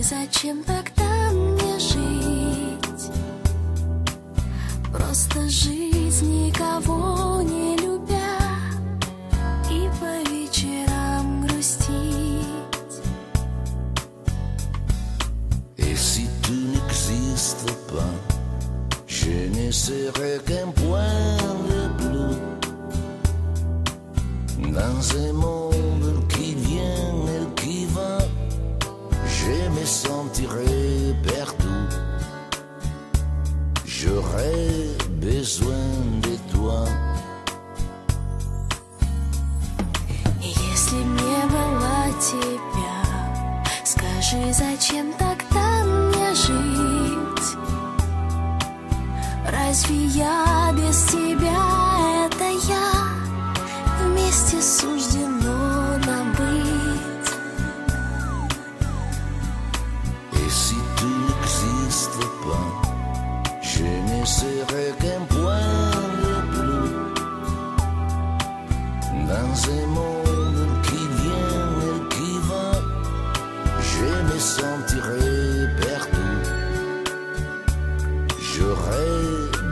зачем тогда мне жить? Просто жить, никого не любя, и по вечерам грустить. Et si tu n'existes pas, je ne serai qu'un point de bleu dans un monde qui vient et qui va. Je me sentirai perdu. J'aurai besoin de toi. Если не было тебя, скажи, зачем тогда мне жить? Разве я без тебя — это я? Вместе суждено нам быть. Et si tu n'existes pas, je ne serai qu'un point de bleu dans un monde qui vient et qui va. Je me sentirai perdu. J'aurai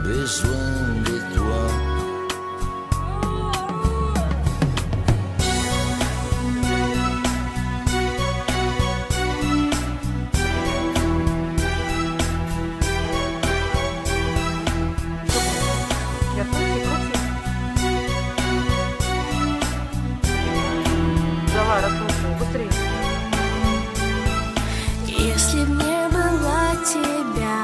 besoin de toi. Давай, раскручивай, быстрее. Если б не было тебя,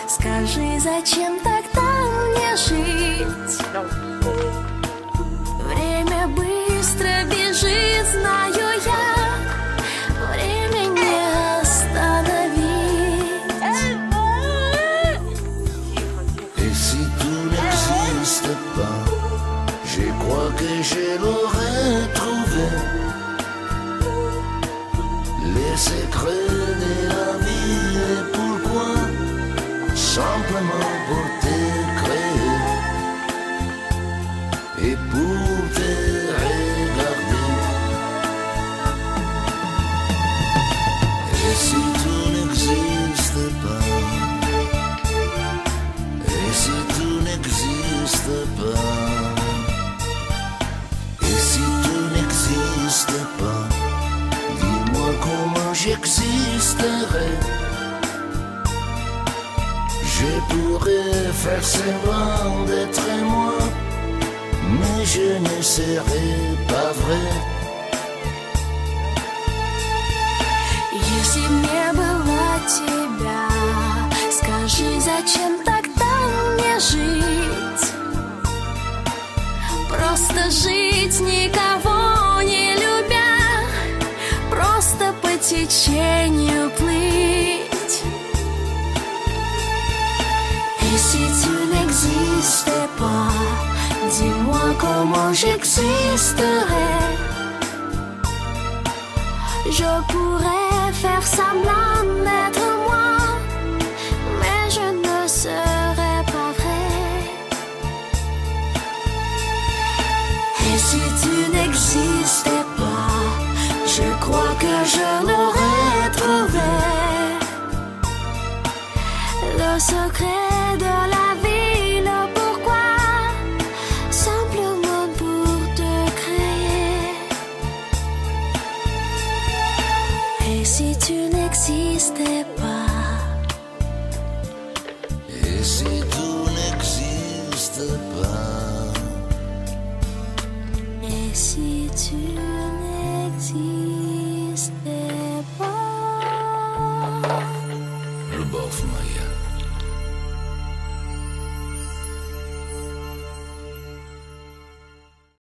скажи, зачем тогда мне жить? Давай. Время быстро бежит, знаю я, время не остановить. Тихо, тихо. Et si tu n'existes pas, je crois que je l'aurais trouvé. Les secrets de la vie et pourquoi, simplement pour te créer et pour te regarder. Et si tu n'existes pas, et si tu n'existes pas, et si tu n'existes pas, dis-moi comment j'existerai. Je pourrais faire semblant d'être moi, mais je ne serai pas vrai. Если б не было тебя, скажи, зачем тогда мне жить? Просто жить, никого не любя, просто по течению плыть. Et si tu n'existais pas, dis-moi comment j'existerais. Je pourrais faire semblant d'être moi, mais je ne serais pas vrai. Et si tu n'existais pas, je crois que je l'aurais trouvé. Le secret de la vie, le pourquoi, simplement pour te créer. Et si tu n'existais pas, Et si tu n'existes pas, et si tu n'existais pas. Любовь моя.